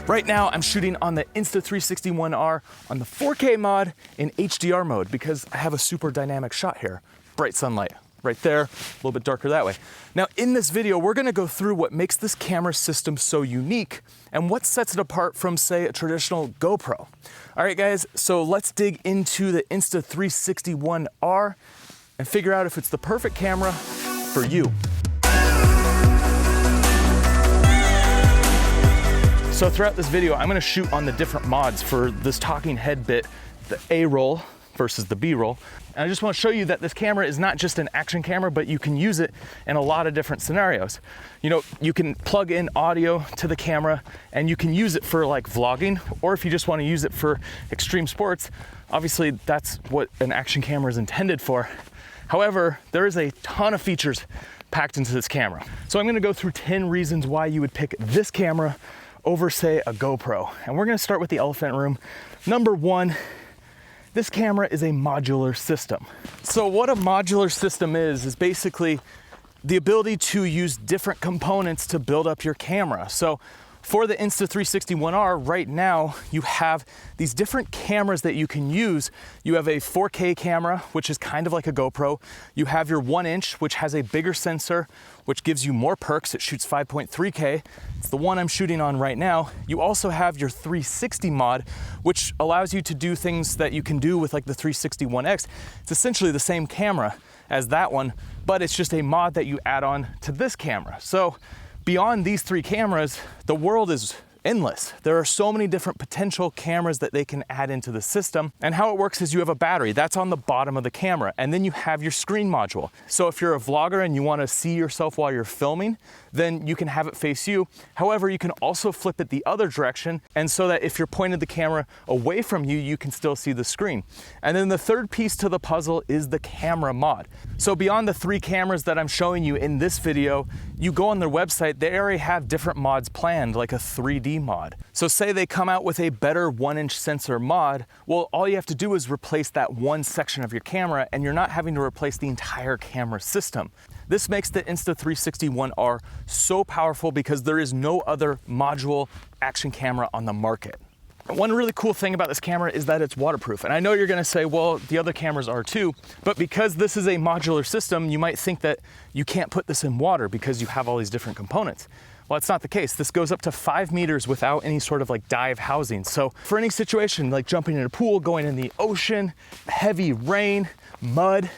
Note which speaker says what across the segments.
Speaker 1: Right now, I'm shooting on the Insta360 One R on the 4K mod in HDR mode because I have a super dynamic shot here. Bright sunlight right there, a little bit darker that way. Now in this video, we're gonna go through what makes this camera system so unique and what sets it apart from, say, a traditional GoPro. All right, guys, so let's dig into the Insta360 One R and figure out if it's the perfect camera for you. So throughout this video, I'm gonna shoot on the different mods for this talking head bit, the A roll versus the B roll. And I just wanna show you that this camera is not just an action camera, but you can use it in a lot of different scenarios. You know, you can plug in audio to the camera and you can use it for like vlogging, or if you just wanna use it for extreme sports, obviously that's what an action camera is intended for. However, there is a ton of features packed into this camera. So I'm gonna go through 10 reasons why you would pick this camera over, say, a GoPro. And we're gonna start with the elephant room. Number one, this camera is a modular system. So what a modular system is basically the ability to use different components to build up your camera. So for the Insta360 One R, right now, you have these different cameras that you can use. You have a 4K camera, which is kind of like a GoPro. You have your 1 inch, which has a bigger sensor, which gives you more perks. It shoots 5.3K. It's the one I'm shooting on right now. You also have your 360 mod, which allows you to do things that you can do with like the 360 One X. It's essentially the same camera as that one, but it's just a mod that you add on to this camera. So beyond these three cameras, the world is endless. There are so many different potential cameras that they can add into the system. And how it works is you have a battery that's on the bottom of the camera, and then you have your screen module. So if you're a vlogger and you want to see yourself while you're filming, then you can have it face you. However, you can also flip it the other direction, and so that if you're pointing the camera away from you, you can still see the screen. And then the third piece to the puzzle is the camera mod. So beyond the three cameras that I'm showing you in this video, you go on their website, they already have different mods planned, like a 3D mod. So say they come out with a better 1 inch sensor mod, well, all you have to do is replace that one section of your camera, and you're not having to replace the entire camera system. This makes the Insta360 One R so powerful because there is no other module action camera on the market. One really cool thing about this camera is that it's waterproof. And I know you're gonna say, well, the other cameras are too, but because this is a modular system, you might think that you can't put this in water because you have all these different components. Well, it's not the case. This goes up to 5 meters without any sort of like dive housing. So for any situation, like jumping in a pool, going in the ocean, heavy rain, mud,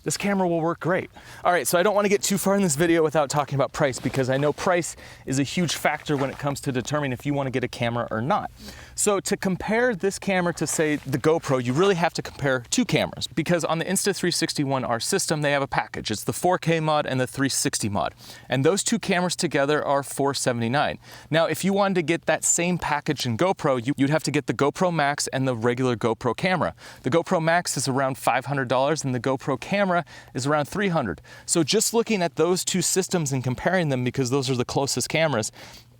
Speaker 1: this camera will work great. All right, so I don't want to get too far in this video without talking about price, because I know price is a huge factor when it comes to determining if you want to get a camera or not. So to compare this camera to, say, the GoPro, you really have to compare two cameras, because on the Insta360 One R system, they have a package. It's the 4K mod and the 360 mod. And those two cameras together are $479. Now, if you wanted to get that same package in GoPro, you'd have to get the GoPro Max and the regular GoPro camera. The GoPro Max is around $500 and the GoPro camera is around $300. So just looking at those two systems and comparing them, because those are the closest cameras,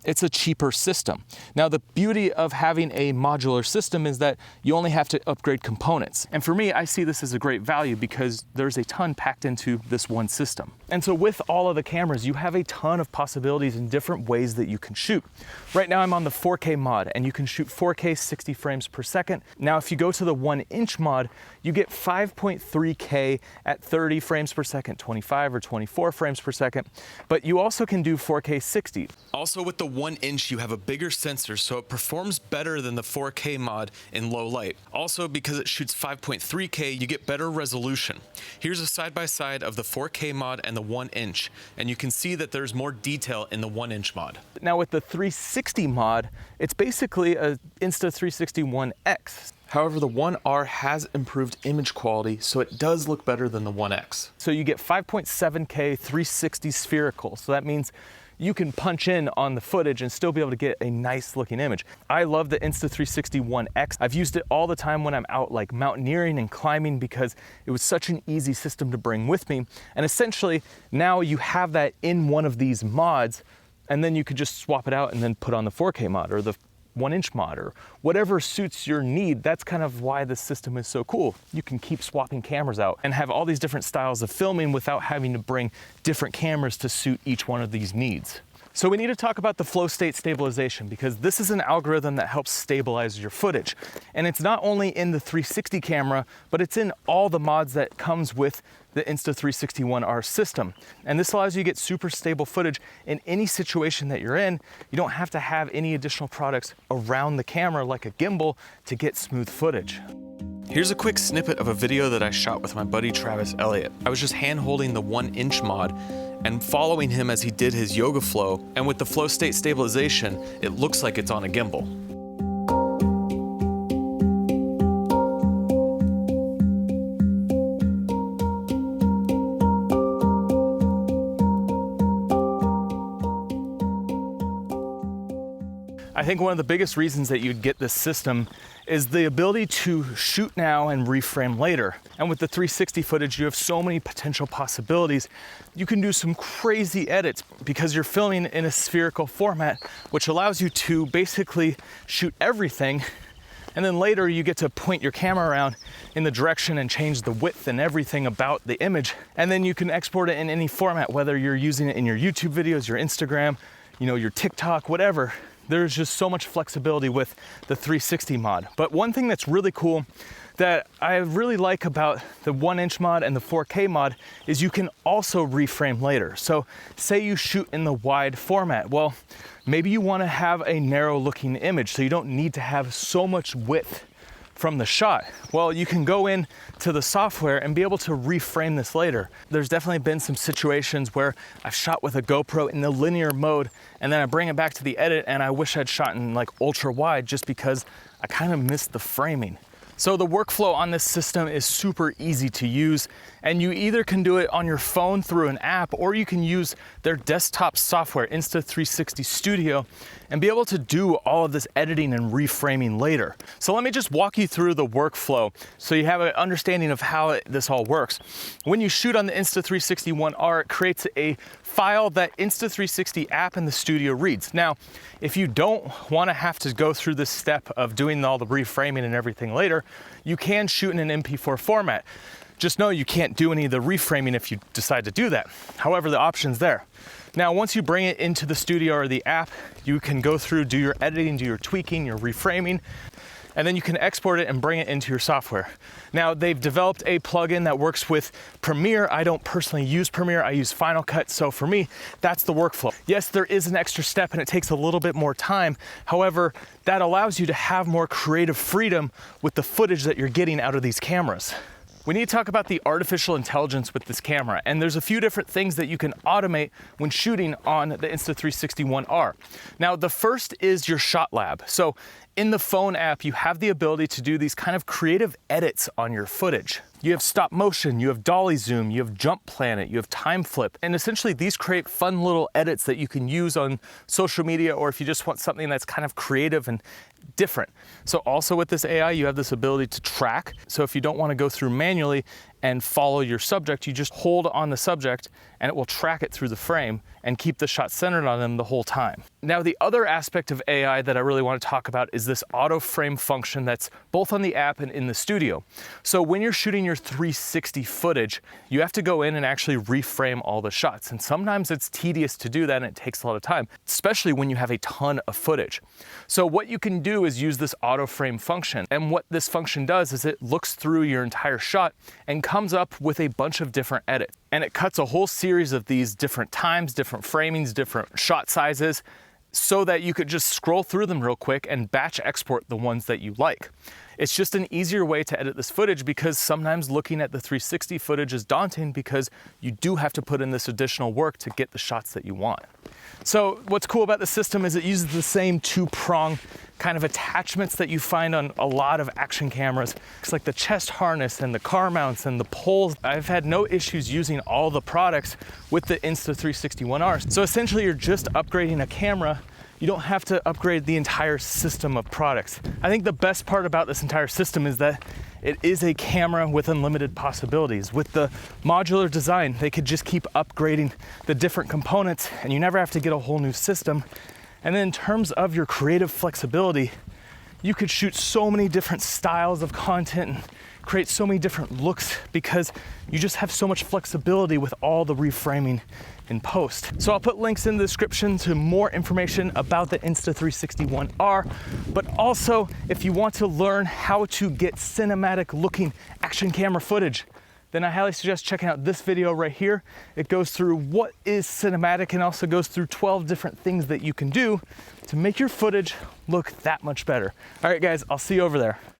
Speaker 1: it's a cheaper system. Now, the beauty of having a modular system is that you only have to upgrade components. And for me, I see this as a great value because there's a ton packed into this one system. And so with all of the cameras, you have a ton of possibilities in different ways that you can shoot. Right now, I'm on the 4K mod, and you can shoot 4K 60 frames per second. Now, if you go to the 1 inch mod, you get 5.3K at 30 frames per second, 25 or 24 frames per second, but you also can do 4K 60. Also with the 1 inch, you have a bigger sensor, so it performs better than the 4K mod in low light. Also, because it shoots 5.3K, you get better resolution. Here's a side-by-side of the 4K mod and the 1 inch, and you can see that there's more detail in the 1 inch mod. Now with the 360 mod, it's basically a Insta360 One X. However, the One R has improved image quality, so it does look better than the One X. So you get 5.7K 360 spherical, so that means you can punch in on the footage and still be able to get a nice looking image. I love the Insta360 One X. I've used it all the time when I'm out like mountaineering and climbing because it was such an easy system to bring with me. And essentially now you have that in one of these mods, and then you could just swap it out and then put on the 4K mod or the 1 inch mod or whatever suits your need. That's kind of why this system is so cool. You can keep swapping cameras out and have all these different styles of filming without having to bring different cameras to suit each one of these needs. So we need to talk about the flow state stabilization, because this is an algorithm that helps stabilize your footage. And it's not only in the 360 camera, but it's in all the mods that comes with the Insta360 One R system. And this allows you to get super stable footage in any situation that you're in. You don't have to have any additional products around the camera like a gimbal to get smooth footage. Here's a quick snippet of a video that I shot with my buddy Travis Elliott. I was just hand holding the 1" mod and following him as he did his yoga flow, and with the flow state stabilization, it looks like it's on a gimbal. I think one of the biggest reasons that you'd get this system is the ability to shoot now and reframe later. And with the 360 footage, you have so many potential possibilities. You can do some crazy edits because you're filming in a spherical format, which allows you to basically shoot everything. And then later you get to point your camera around in the direction and change the width and everything about the image. And then you can export it in any format, whether you're using it in your YouTube videos, your Instagram, your TikTok, whatever. There's just so much flexibility with the 360 mod. But one thing that's really cool that I really like about the 1" mod and the 4K mod is you can also reframe later. So say you shoot in the wide format. Well, maybe you want to have a narrow looking image, so you don't need to have so much width from the shot. Well, you can go in to the software and be able to reframe this later. There's definitely been some situations where I've shot with a GoPro in the linear mode, and then I bring it back to the edit and I wish I'd shot in like ultra wide just because I kind of missed the framing. So the workflow on this system is super easy to use, and you either can do it on your phone through an app, or you can use their desktop software, Insta360 Studio, and be able to do all of this editing and reframing later. So let me just walk you through the workflow so you have an understanding of how this all works. When you shoot on the Insta360 One R, it creates a file that Insta360 app in the studio reads. Now, if you don't want to have to go through this step of doing all the reframing and everything later, you can shoot in an MP4 format. Just know you can't do any of the reframing if you decide to do that. However, the option's there. Now, once you bring it into the studio or the app, you can go through, do your editing, do your tweaking, your reframing, and then you can export it and bring it into your software. Now, they've developed a plugin that works with Premiere. I don't personally use Premiere, I use Final Cut, so for me, that's the workflow. Yes, there is an extra step and it takes a little bit more time. However, that allows you to have more creative freedom with the footage that you're getting out of these cameras. We need to talk about the artificial intelligence with this camera, and there's a few different things that you can automate when shooting on the Insta360 One R. Now, the first is your shot lab. So in the phone app, you have the ability to do these kind of creative edits on your footage. You have stop motion, you have dolly zoom, you have jump planet, you have time flip, and essentially these create fun little edits that you can use on social media, or if you just want something that's kind of creative and different. So also with this AI, you have this ability to track. So if you don't want to go through manually and follow your subject, you just hold on the subject and it will track it through the frame and keep the shot centered on them the whole time. Now, the other aspect of AI that I really want to talk about is this auto frame function that's both on the app and in the studio. So when you're shooting your 360 footage, you have to go in and actually reframe all the shots. And sometimes it's tedious to do that and it takes a lot of time, especially when you have a ton of footage. So what you can do is use this auto frame function. And what this function does is it looks through your entire shot and comes up with a bunch of different edits. And it cuts a whole series of these different times, different framings, different shot sizes, so that you could just scroll through them real quick and batch export the ones that you like. It's just an easier way to edit this footage, because sometimes looking at the 360 footage is daunting because you do have to put in this additional work to get the shots that you want. So what's cool about the system is it uses the same two-prong kind of attachments that you find on a lot of action cameras. It's like the chest harness and the car mounts and the poles. I've had no issues using all the products with the Insta360 One R. So essentially you're just upgrading a camera. You don't have to upgrade the entire system of products. I think the best part about this entire system is that it is a camera with unlimited possibilities. With the modular design, they could just keep upgrading the different components and you never have to get a whole new system. And then in terms of your creative flexibility, you could shoot so many different styles of content and create so many different looks because you just have so much flexibility with all the reframing in post. So I'll put links in the description to more information about the Insta360 One R, but also if you want to learn how to get cinematic looking action camera footage, then I highly suggest checking out this video right here. It goes through what is cinematic and also goes through 12 different things that you can do to make your footage look that much better. All right guys, I'll see you over there.